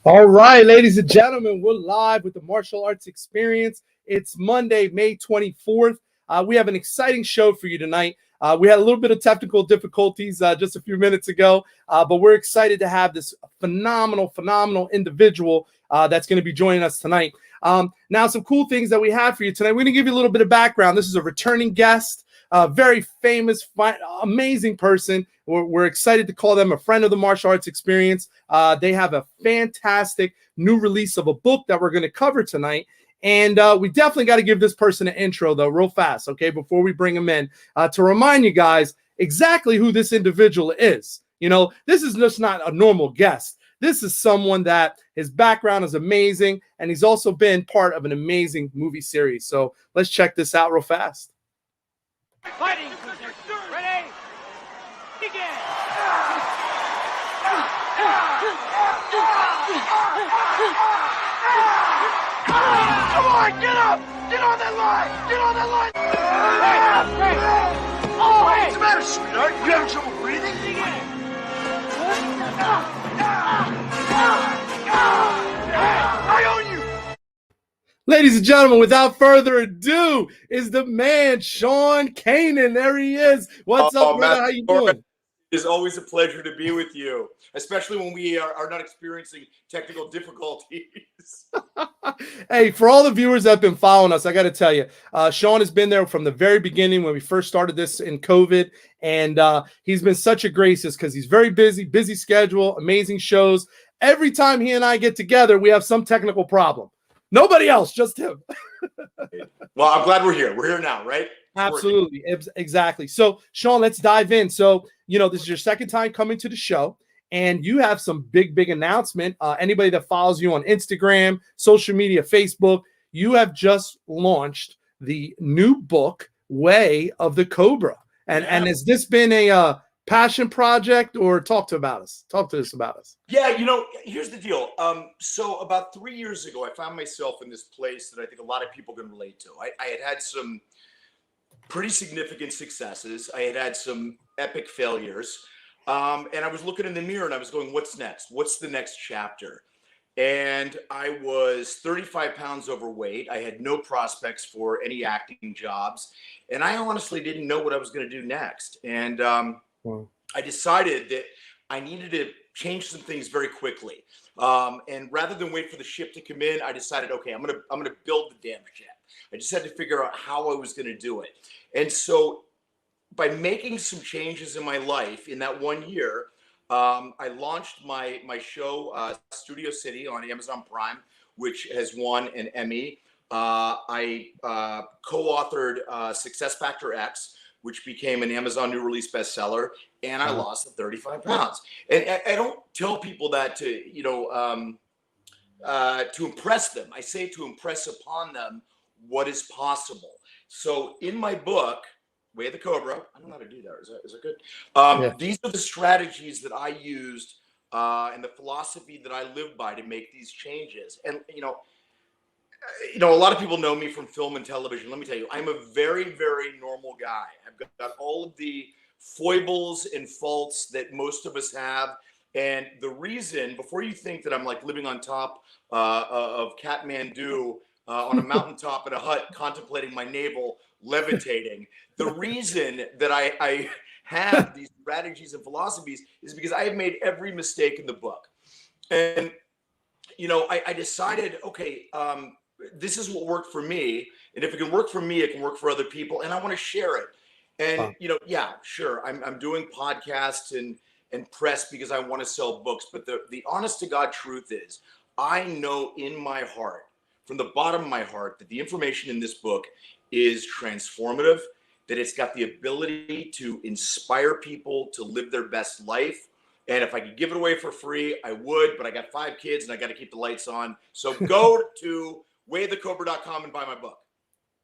All right, ladies and gentlemen, we're live with the Martial Arts Experience. It's Monday, May 24th. We have an exciting show for you tonight. We had a little bit of technical difficulties just a few minutes ago, but we're excited to have this phenomenal individual that's going to be joining us tonight. Now, some cool things that we have for you tonight. We're going to give you a little bit of background. This is a returning guest, very famous, amazing person. We're excited to call them a friend of the Martial Arts Experience. They have a fantastic new release of a book that we're going to cover tonight. And we definitely got to give this person an intro, though, real fast, okay, before we bring him in, to remind you guys exactly who this individual is. You know, this is just not a normal guest. This is someone that his background is amazing, and he's also been part of an amazing movie series. So let's check this out real fast. Fighting position. Ready? Begin. Come on, get up! Get on that line! Get on that line! What's the matter, sweetheart? You having trouble breathing? I own you! Ladies and gentlemen, without further ado, is the man, Sean Kanan. There he is. What's up, brother? How you doing? It's always a pleasure to be with you, especially when we are not experiencing technical difficulties. Hey, for all the viewers that have been following us, I got to tell you, Sean has been there from the very beginning when we first started this in COVID, and he's been such a grace because he's very busy schedule, amazing shows. Every time he and I get together, we have some technical problem. Nobody else, just him. Well, I'm glad we're here. We're here now, right? Absolutely. Exactly. So, Sean, let's dive in. So, you know, this is your second time coming to the show, and you have some big announcement. Anybody that follows you on Instagram, social media, Facebook, you have just launched the new book, Way of the Cobra. And has this been a passion project, or talk to us about us? Yeah, you know, here's the deal. So about 3 years ago, I found myself in this place that I think a lot of people can relate to. I had some pretty significant successes. I had some epic failures. And I was looking in the mirror and I was going, what's next? What's the next chapter? And I was 35 pounds overweight. I had no prospects for any acting jobs. And I honestly didn't know what I was going to do next. And I decided that I needed to change some things very quickly. And rather than wait for the ship to come in, I decided, okay, I'm gonna build the damn ship. I just had to figure out how I was going to do it. And so by making some changes in my life in that 1 year, I launched my show, Studio City, on Amazon Prime, which has won an Emmy. I co-authored Success Factor X, which became an Amazon new release bestseller, and I lost the 35 pounds. And I don't tell people that to impress them. I say to impress upon them what is possible. So in my book, Way of the Cobra, I don't know how to do that. Is that good? These are the strategies that I used and the philosophy that I live by to make these changes. And, you know, a lot of people know me from film and television. Let me tell you, I'm a very normal guy. I've got all of the foibles and faults that most of us have. And the reason, before you think that I'm like living on top of Kathmandu on a mountaintop in a hut, contemplating my navel levitating, the reason that I have these strategies and philosophies is because I have made every mistake in the book. And, you know, I decided, okay, this is what worked for me. And if it can work for me, it can work for other people. And I want to share it. And, you know, yeah, sure. I'm doing podcasts and press because I want to sell books. But the honest to God truth is, I know in my heart, from the bottom of my heart, that the information in this book is transformative, that it's got the ability to inspire people to live their best life. And if I could give it away for free, I would, but I got 5 kids and I got to keep the lights on. So go to wayofthecobra.com and buy my book.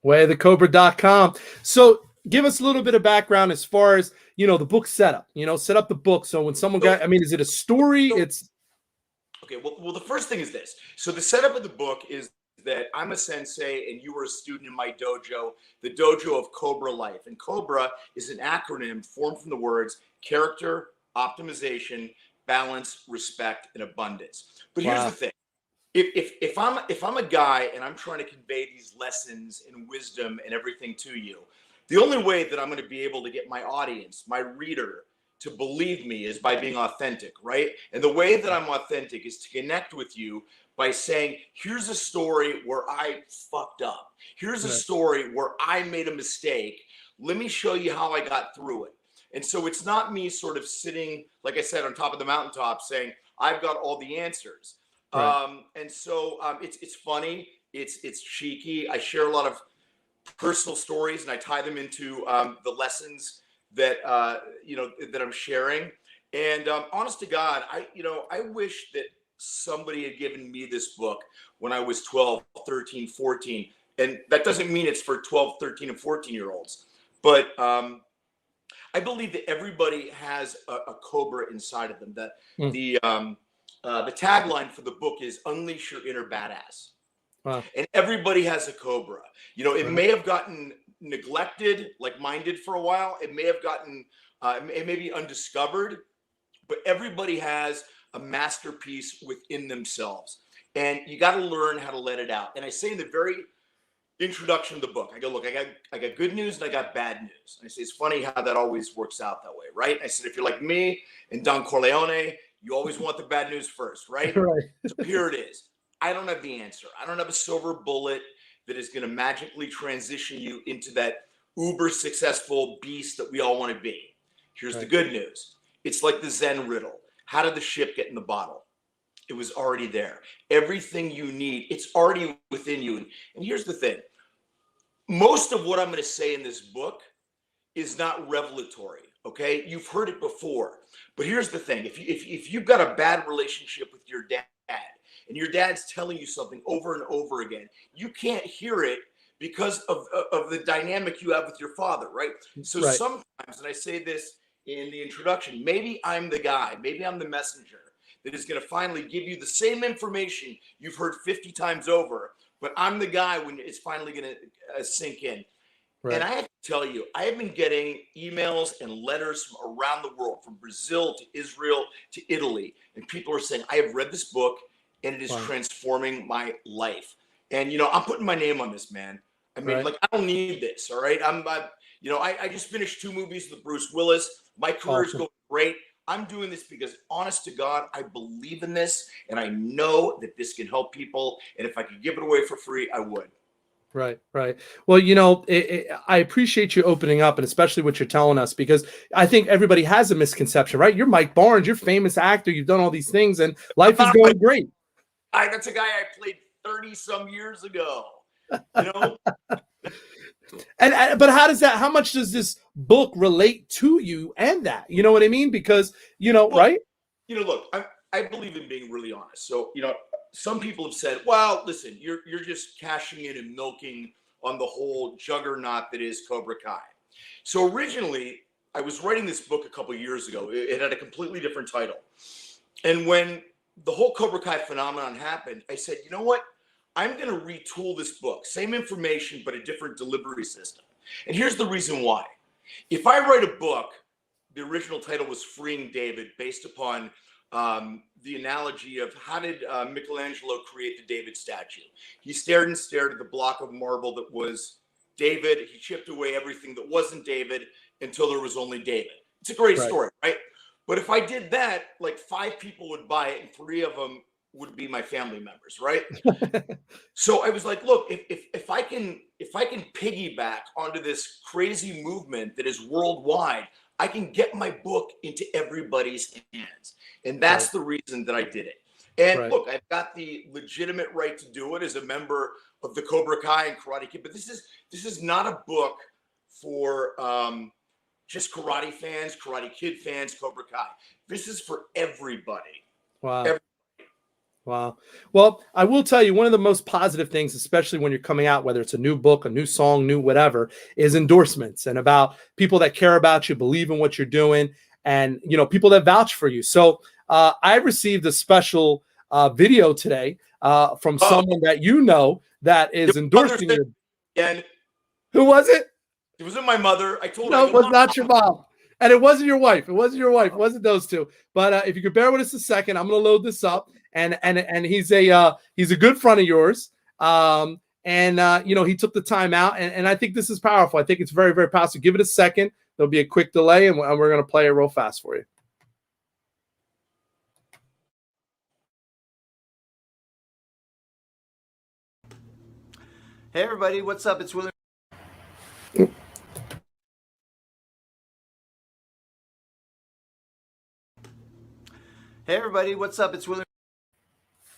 Wayofthecobra.com. So give us a little bit of background as far as, you know, the book setup, you know, set up the book. So when someone got, I mean, is it a story? Okay. Well, the first thing is this. So the setup of the book is that I'm a sensei and you were a student in my dojo, the dojo of Cobra Life. And Cobra is an acronym formed from the words character, optimization, balance, respect, and abundance. But here's the thing. If I'm a guy and I'm trying to convey these lessons and wisdom and everything to you, the only way that I'm going to be able to get my audience, my reader, to believe me is by being authentic, right? And the way that I'm authentic is to connect with you by saying, here's a story where I fucked up. Here's a story where I made a mistake. Let me show you how I got through it. And so it's not me sort of sitting, like I said, on top of the mountaintop saying, I've got all the answers. And so it's funny. It's cheeky. I share a lot of personal stories and I tie them into the lessons that that I'm sharing. And honest to God, I wish that somebody had given me this book when I was 12, 13, 14. And that doesn't mean it's for 12, 13, and 14-year-olds. But I believe that everybody has a Cobra inside of them. That the tagline for the book is "Unleash Your Inner Badass." Wow. And everybody has a Cobra. It may have gotten neglected, like mine did for a while. It may have gotten, it may be undiscovered, but everybody has a masterpiece within themselves. And you got to learn how to let it out. And I say in the very introduction of the book, I go, look, I got good news and I got bad news. And I say, it's funny how that always works out that way, right? I said, if you're like me and Don Corleone, you always want the bad news first, right? So here it is. I don't have the answer. I don't have a silver bullet that is going to magically transition you into that uber successful beast that we all want to be. Here's the good news. It's like the Zen riddle. How did the ship get in the bottle? It was already there. Everything you need, it's already within you. And here's the thing. Most of what I'm going to say in this book is not revelatory, okay? You've heard it before. But here's the thing. If you've got a bad relationship with your dad, and your dad's telling you something over and over again, you can't hear it because of the dynamic you have with your father, right? So sometimes, and I say this in the introduction, maybe I'm the guy, maybe I'm the messenger that is going to finally give you the same information you've heard 50 times over, but I'm the guy when it's finally going to sink in. And I have to tell you, I have been getting emails and letters from around the world, from Brazil to Israel to Italy, and people are saying, I have read this book, and it is transforming my life. And, I'm putting my name on this, man. I mean, I don't need this. All right. I just finished 2 movies with Bruce Willis. My career's going great. I'm doing this because, honest to God, I believe in this. And I know that this can help people. And if I could give it away for free, I would. Right. Well, I appreciate you opening up, and especially what you're telling us, because I think everybody has a misconception, right? You're Mike Barnes, you're a famous actor. You've done all these things and life is going great. That's a guy I played 30 some years ago, but how much does this book relate to you and that, you know what I mean? Because, right. Look, I believe in being really honest. So, some people have said, well, listen, you're just cashing in and milking on the whole juggernaut that is Cobra Kai. So originally I was writing this book a couple of years ago. It had a completely different title. And when the whole Cobra Kai phenomenon happened, I said, you know what? I'm going to retool this book. Same information, but a different delivery system. And here's the reason why. If I write a book, the original title was Freeing David, based upon the analogy of how did Michelangelo create the David statue? He stared and stared at the block of marble that was David. He chipped away everything that wasn't David until there was only David. It's a great story, right? But if I did that, like 5 people would buy it and 3 of them would be my family members, right? So I was like, look, if I can piggyback onto this crazy movement that is worldwide, I can get my book into everybody's hands. And that's the reason that I did it. And look, I've got the legitimate right to do it as a member of the Cobra Kai and Karate Kid, but this is not a book for just karate fans, Karate Kid fans, Cobra Kai. This is for everybody. Wow. Wow. Well, I will tell you, one of the most positive things, especially when you're coming out, whether it's a new book, a new song, new whatever, is endorsements and about people that care about you, believe in what you're doing, and, people that vouch for you. So I received a special video today from someone that that is endorsing you. And who was it? It wasn't my mother. I told her. No, it was not your mom. And it wasn't your wife. It wasn't your wife. It wasn't those two. But if you could bear with us a second, I'm going to load this up. And he's a good friend of yours. He took the time out, and I think this is powerful. I think it's very, very powerful. Give it a second. There'll be a quick delay, and we're going to play it real fast for you. Hey everybody, what's up? It's William. Hey everybody, what's up? It's William.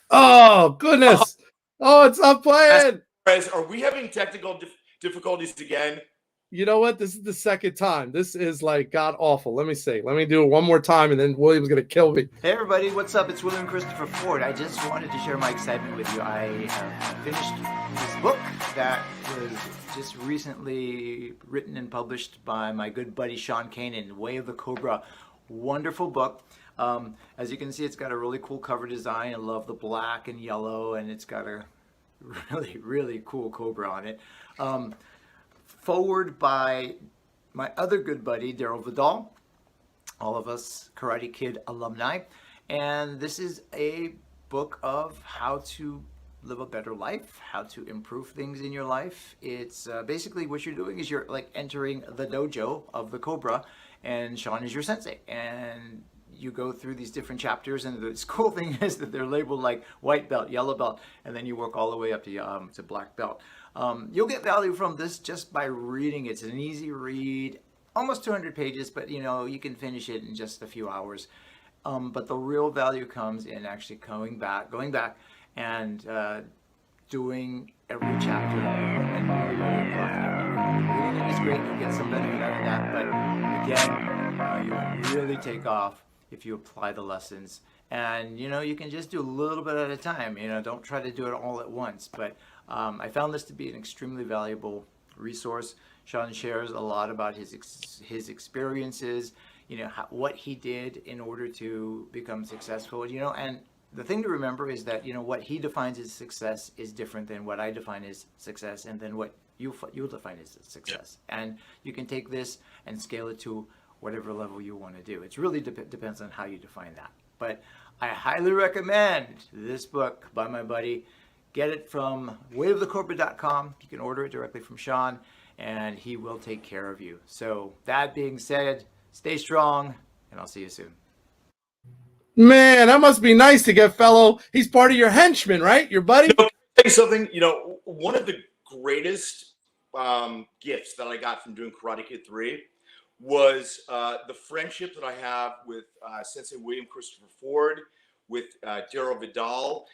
Oh goodness! Oh, it's not playing. Guys, are we having technical difficulties again? You know what? This is the second time. This is like god awful. Let me see. Let me do it one more time, and then William's gonna kill me. Hey everybody, what's up? It's William Christopher Ford. I just wanted to share my excitement with you. I finished this book that was just recently written and published by my good buddy Sean Kanan, Way of the Cobra. Wonderful book. As you can see, it's got a really cool cover design. I love the black and yellow, and it's got a really, really cool cobra on it. Forward by my other good buddy, Daryl Vidal, all of us Karate Kid alumni. And this is a book of how to live a better life, how to improve things in your life. It's basically what you're doing is you're like entering the dojo of the Cobra, and Sean is your sensei. And you go through these different chapters, and the cool thing is that they're labeled like white belt, yellow belt, and then you work all the way up to black belt. You'll get value from this just by reading. It's an easy read, almost 200 pages, but you can finish it in just a few hours. But the real value comes in actually going back and doing every chapter. And reading it is great, you get some benefit out of that, but again, you really take off if you apply the lessons. And you can just do a little bit at a time. Don't try to do it all at once. But I found this to be an extremely valuable resource. Sean shares a lot about his experiences, what he did in order to become successful. And the thing to remember is that what he defines as success is different than what I define as success, and then what you'll define as success. And you can take this and scale it to whatever level you want to do. It really depends on how you define that. But I highly recommend this book by my buddy. Get it from wayofthecobra.com. You can order it directly from Sean, and he will take care of you. So that being said, stay strong, and I'll see you soon. Man, that must be nice to get fellow. He's part of your henchman, right? Your buddy? Can I tell you something? One of the greatest gifts that I got from doing Karate Kid 3 was the friendship that I have with Sensei William Christopher Ford, with Daryl Vidal.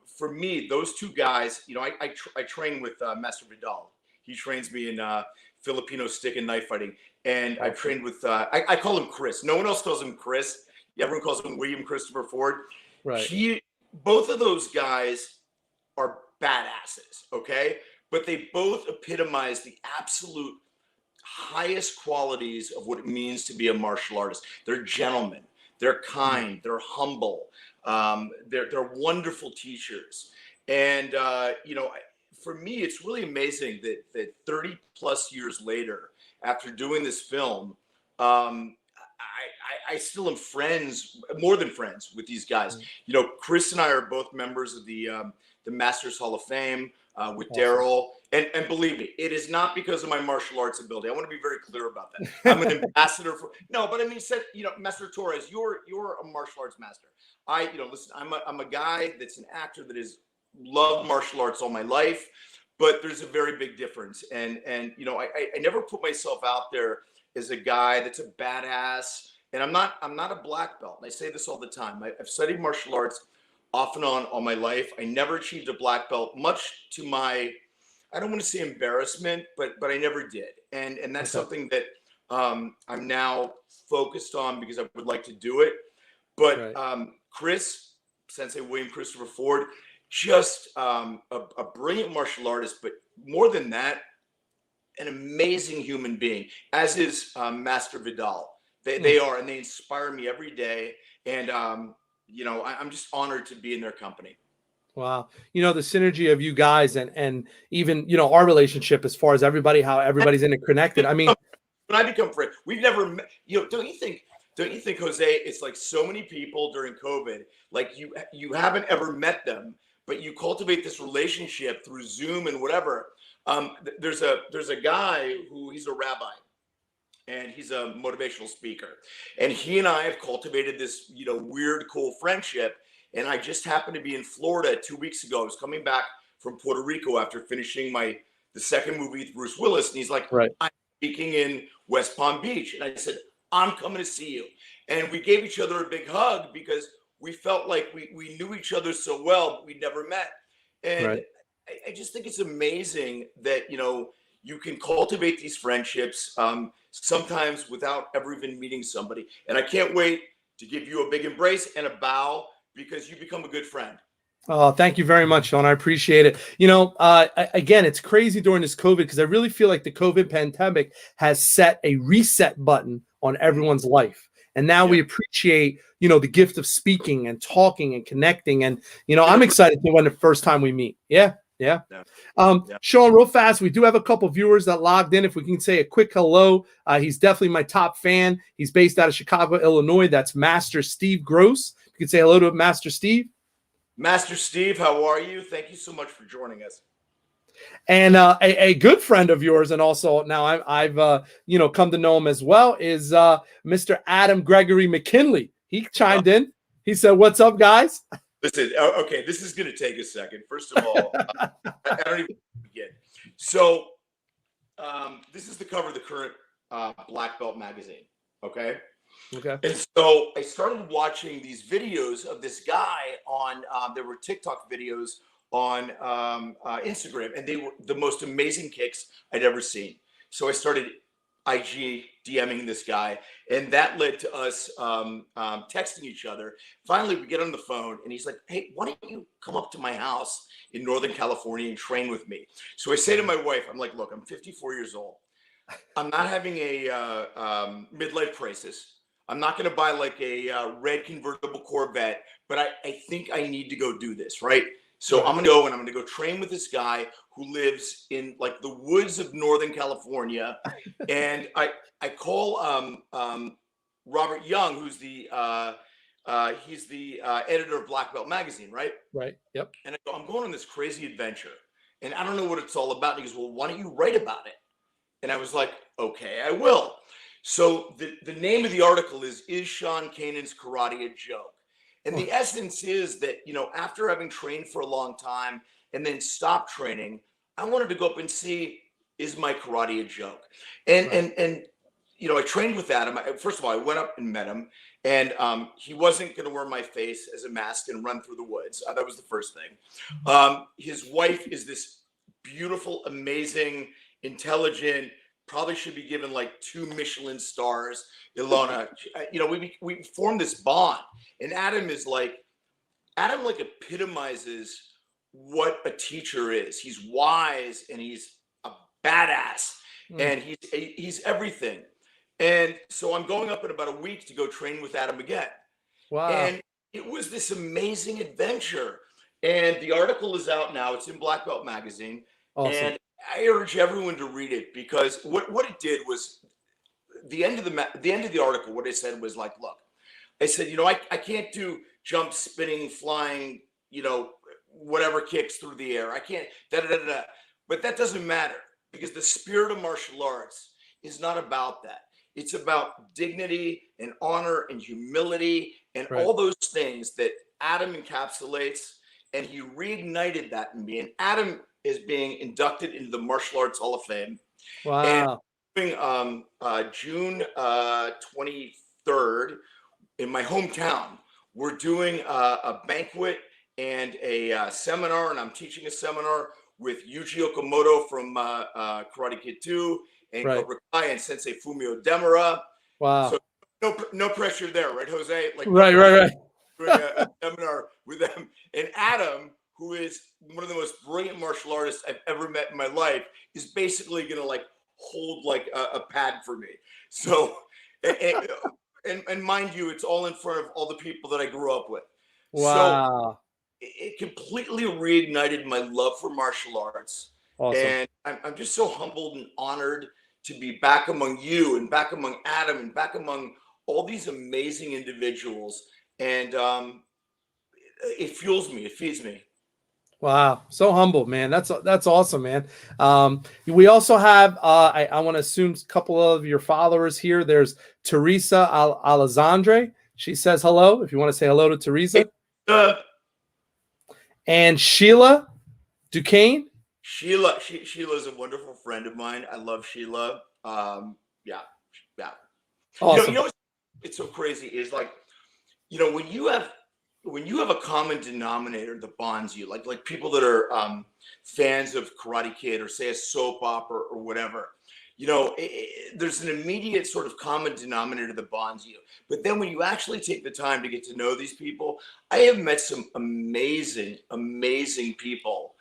For me, those two guys, I train with Master Vidal. He trains me in Filipino stick and knife fighting. And I've trained with, I call him Chris. No one else calls him Chris. Everyone calls him William Christopher Ford. Right. Both of those guys are badasses, okay? But they both epitomize the absolute highest qualities of what it means to be a martial artist. They're gentlemen. They're kind. They're humble. They're wonderful teachers. And, for me, it's really amazing that 30 plus years later, after doing this film, I still am friends, more than friends, with these guys. Chris and I are both members of the Masters Hall of Fame with Daryl. And believe me, it is not because of my martial arts ability. I want to be very clear about that. I'm an ambassador for but I mean, Master Torres, you're a martial arts master. Listen, I'm a guy that's an actor that has loved martial arts all my life, but there's a very big difference. And I never put myself out there as a guy that's a badass. And I'm not a black belt. And I say this all the time. I've studied martial arts off and on all my life. I never achieved a black belt, much to my, I don't want to say embarrassment, but I never did. And that's something that I'm now focused on because I would like to do it. But Chris, Sensei William Christopher Ford, just a brilliant martial artist, but more than that, an amazing human being, as is Master Vidal. They are, and they inspire me every day. And, I'm just honored to be in their company. Wow. The synergy of you guys and even, our relationship as far as how everybody's interconnected. I mean, I become friends. We've never met. Don't you think? Don't you think, Jose? It's like so many people during COVID. Like you haven't ever met them, but you cultivate this relationship through Zoom and whatever. There's a guy who he's a rabbi, and he's a motivational speaker, and he and I have cultivated this weird, cool friendship. And I just happened to be in Florida 2 weeks ago. I was coming back from Puerto Rico after finishing the second movie with Bruce Willis, and he's like, Right. I'm speaking in West Palm Beach, and I said, I'm coming to see you. And we gave each other a big hug because we felt like we knew each other so well, but we'd never met. And Right. I just think it's amazing that you can cultivate these friendships sometimes without ever even meeting somebody. And I can't wait to give you a big embrace and a bow because you become a good friend. Oh, thank you very much, Sean. I appreciate it. Again, it's crazy during this COVID because I really feel like the COVID pandemic has set a reset button on everyone's life. And now we appreciate, the gift of speaking and talking and connecting. And, I'm excited to when the first time we meet. Yeah. Sean, real fast, we do have a couple viewers that logged in. If we can say a quick hello, he's definitely my top fan. He's based out of Chicago, Illinois. That's Master Steve Gross. You can say hello to Master Steve. Master Steve, how are you? Thank you so much for joining us. And a good friend of yours, and also now I've come to know him as well, is Mr. Adam Gregory McKinley. He chimed in. He said, "What's up, guys?" Listen, okay, this is going to take a second. First of all, I don't even begin. So, this is the cover of the current Black Belt magazine. Okay. And so I started watching these videos of this guy on. There were TikTok videos on Instagram, and they were the most amazing kicks I'd ever seen. So I started IG DMing this guy, and that led to us texting each other. Finally, we get on the phone, and he's like, "Hey, why don't you come up to my house in Northern California and train with me?" So I say to my wife, I'm like, "Look, I'm 54 years old. I'm not having a midlife crisis. I'm not going to buy like a red convertible Corvette, but I think I need to go do this, right? So I'm going to go and I'm going to go train with this guy who lives in like the woods of Northern California." And I call Robert Young, who's he's the editor of Black Belt magazine, right? Right. Yep. And I go, "I'm going on this crazy adventure, and I don't know what it's all about." And he goes, "Well, why don't you write about it?" And I was like, "Okay, I will." So the name of the article is Sean Kanan's Karate a Joke? And the essence is that, after having trained for a long time and then stopped training, I wanted to go up and see, is my karate a joke? And I trained with Adam. First of all, I went up and met him, and he wasn't going to wear my face as a mask and run through the woods. That was the first thing. His wife is this beautiful, amazing, intelligent, probably should be given like 2 Michelin stars, Ilona. We formed this bond, and Adam epitomizes what a teacher is. He's wise and he's a badass, and he's everything. And so I'm going up in about a week to go train with Adam again. Wow. And it was this amazing adventure. And the article is out now. It's in Black Belt magazine. Awesome. And I urge everyone to read it, because what it did was the end of the article. What I said was like, look, I said, I can't do jump, spinning, flying, whatever kicks through the air. I can't, but that doesn't matter, because the spirit of martial arts is not about that. It's about dignity and honor and humility and all those things that Adam encapsulates. And he reignited that in me. And Adam is being inducted into the Martial Arts Hall of Fame. Wow. And June 23rd in my hometown, we're doing a banquet and a seminar, and I'm teaching a seminar with Yuji Okamoto from Karate Kid 2 and Cobra Kai and Sensei Fumio Demura. Wow. So no pressure there, right, Jose? Like right. Doing a seminar with them. And Adam, who is one of the most brilliant martial artists I've ever met in my life, is basically going to like hold like a pad for me. So, and mind you, it's all in front of all the people that I grew up with. Wow. So it completely reignited my love for martial arts. Awesome. And I'm just so humbled and honored to be back among you and back among Adam and back among all these amazing individuals. And it fuels me. It feeds me. Wow, so humble, man. That's awesome, man. We also have I want to assume a couple of your followers here. There's Teresa Alessandre. She says hello. If you want to say hello to Teresa. And Sheila Duquesne. Sheila's a wonderful friend of mine. I love Sheila. Yeah. Awesome. It's so crazy is like, when you have a common denominator that bonds you, like people that are fans of Karate Kid or say a soap opera or whatever, there's an immediate sort of common denominator that bonds you. But then when you actually take the time to get to know these people, I have met some amazing, amazing people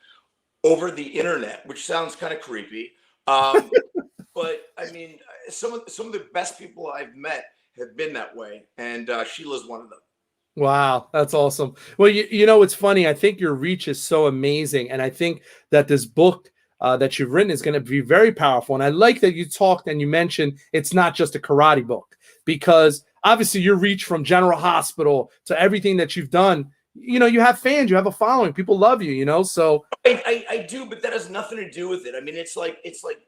over the internet, which sounds kind of creepy. But I mean, some of the best people I've met have been that way. And Sheila's one of them. Wow, that's awesome. Well, it's funny. I think your reach is so amazing. And I think that this book that you've written is going to be very powerful. And I like that you talked and you mentioned it's not just a karate book, because obviously your reach from General Hospital to everything that you've done, you have fans, you have a following, people love you, so. I do, but that has nothing to do with it. I mean, it's like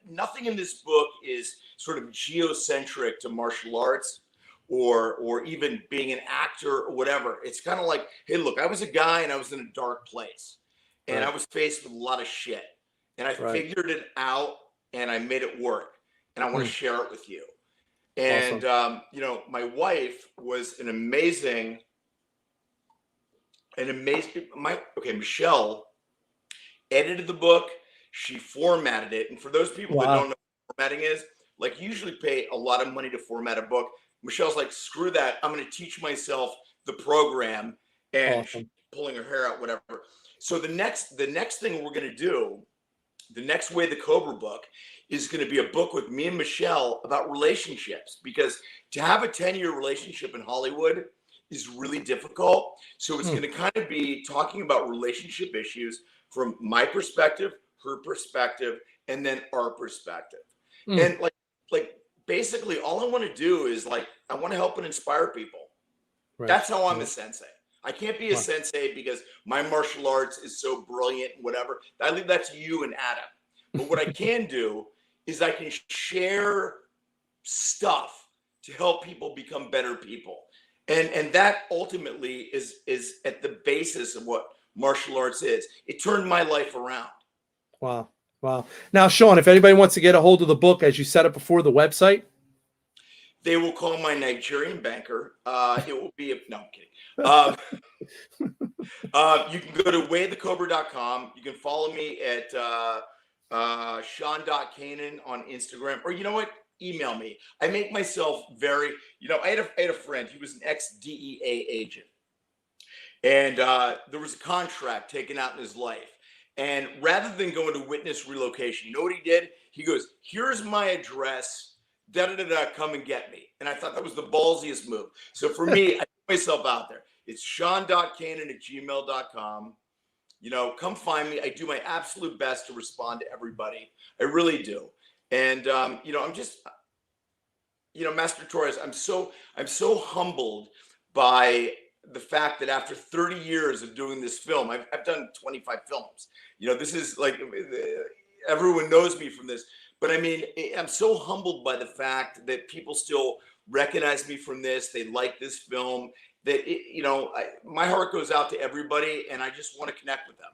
nothing in this book is sort of geocentric to martial arts or even being an actor or whatever. It's kind of like, hey, look, I was a guy and I was in a dark place and I was faced with a lot of shit and I figured it out and I made it work and I want to share it with you. And, awesome. My wife was Michelle edited the book. She formatted it. And for those people that don't know what formatting is, like, you usually pay a lot of money to format a book. Michelle's like, screw that. I'm going to teach myself the program, and she's pulling her hair out, whatever. So the next thing we're going to do, the next way the Cobra book is going to be a book with me and Michelle about relationships, because to have a 10-year relationship in Hollywood is really difficult. So it's going to kind of be talking about relationship issues from my perspective, her perspective, and then our perspective. And like basically all I want to do is, like, I want to help and inspire people. Right. That's how I'm a sensei. I can't be a sensei because my martial arts is so brilliant and whatever. I leave that to you and Adam. But what I can do is I can share stuff to help people become better people. And that ultimately is at the basis of what martial arts is. It turned my life around. Wow. Now, Sean, if anybody wants to get a hold of the book, as you said it before, the website? They will call my Nigerian banker. It will be no, I'm kidding. You can go to weighthecobra.com. You can follow me at Sean.Kanan on Instagram, or you know what? Email me. I make myself very, I had a friend. He was an ex-DEA agent, and there was a contract taken out in his life. And rather than going to witness relocation, you know what he did? He goes, "Here's my address. Come and get me." And I thought that was the ballsiest move. So for me, I put myself out there. It's Sean.Kanan@gmail.com. Come find me. I do my absolute best to respond to everybody. I really do. And I'm just, Master Torres, I'm so humbled by the fact that after 30 years of doing this film, I've done 25 films. This is like, everyone knows me from this. But I mean, I'm so humbled by the fact that people still recognize me from this. They like this film. That my heart goes out to everybody, and I just want to connect with them.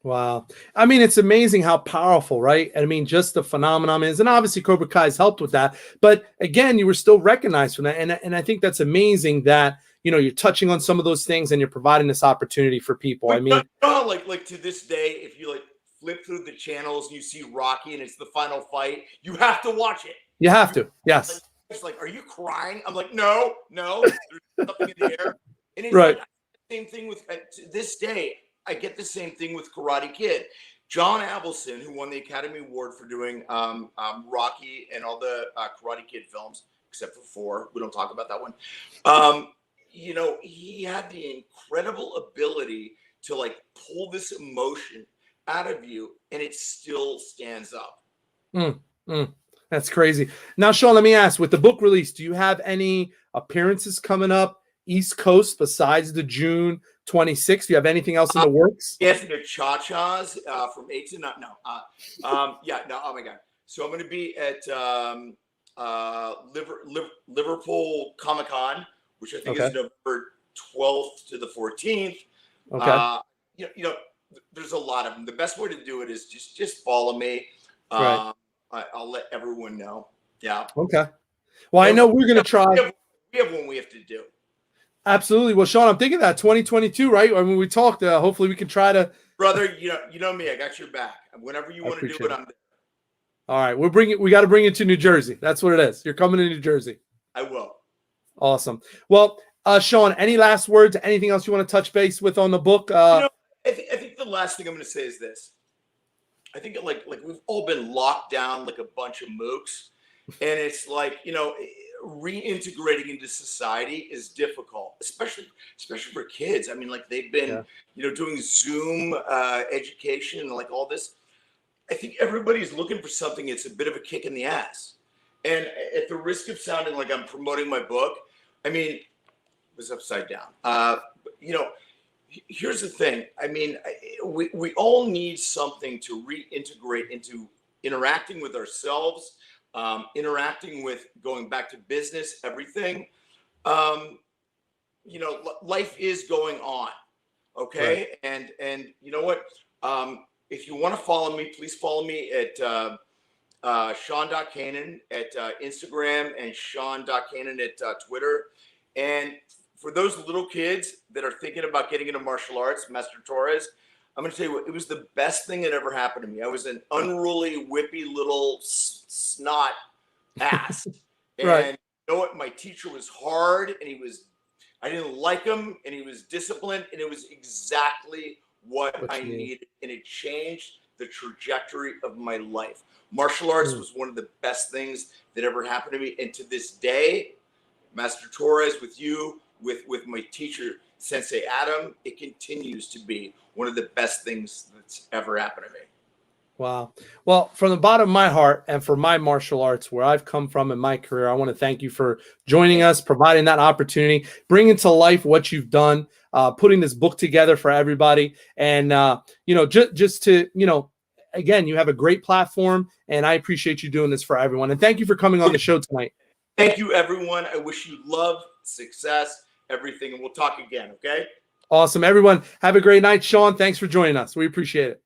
Wow. I mean, it's amazing how powerful, right? I mean, just the phenomenon is, and obviously Cobra Kai has helped with that. But again, you were still recognized for that. And I think that's amazing that, you're touching on some of those things and you're providing this opportunity for people. But I mean, like to this day, if you flip through the channels and you see Rocky and it's the final fight, you have to watch it. You have to. Yes. It's like, are you crying? I'm like, no, there's nothing in the air. And it's right. Like, same thing with, to this day, I get the same thing with Karate Kid. John Avildsen, who won the Academy Award for doing Rocky and all the Karate Kid films, except for 4. We don't talk about that one. He had the incredible ability to pull this emotion out of you, and it still stands up. That's crazy. Now, Sean, let me ask, with the book release, do you have any appearances coming up East Coast besides the June 26th? Do you have anything else in the works? Dancing to Cha-Chas from 8 to 9. No. Yeah, no, oh my God. So I'm going to be at Liverpool Comic-Con, which I think is November 12th to the 14th. Okay. You know, there's a lot of them. The best way to do it is just follow me. Right. I'll let everyone know. Yeah. Okay. Well, I know we're going to try. We have one we have to do. Absolutely. Well, Sean, I'm thinking that 2022, right? I mean, we talked. Hopefully, we can try to. Brother, you know me. I got your back. Whenever you want to do it, I'm there. All right, we got to bring it to New Jersey. That's what it is. You're coming to New Jersey. I will. Awesome. Well, Sean, any last words? Anything else you want to touch base with on the book? I think the last thing I'm going to say is this. I think like we've all been locked down like a bunch of mooks, and it's like, reintegrating into society is difficult, especially for kids. I mean, like they've been doing Zoom education and like all this. I think everybody's looking for something that's a bit of a kick in the ass. And at the risk of sounding like I'm promoting my book, I mean, it was upside down. Here's the thing. I mean, we all need something to reintegrate into interacting with ourselves, interacting with going back to business, everything. Life is going on. Okay. Right. And you know what? If you want to follow me, please follow me at Sean.Kanan at Instagram and Sean.Kanan at Twitter. And for those little kids that are thinking about getting into martial arts, Master Torres, I'm going to tell you what, it was the best thing that ever happened to me. I was an unruly, whippy little snot ass. Right. And you know what? My teacher was hard, and I didn't like him, and he was disciplined, and it was exactly what I needed, and it changed the trajectory of my life. Martial arts was one of the best things that ever happened to me, and to this day, Master Torres, with you, with my teacher Sensei Adam, it continues to be one of the best things that's ever happened to me. Wow. Well, from the bottom of my heart and for my martial arts, where I've come from in my career, I want to thank you for joining us, providing that opportunity, bringing to life what you've done, putting this book together for everybody. And, just to, again, you have a great platform, and I appreciate you doing this for everyone. And thank you for coming on the show tonight. Thank you, everyone. I wish you love, success, everything, and we'll talk again, okay? Awesome. Everyone, have a great night. Sean, thanks for joining us. We appreciate it.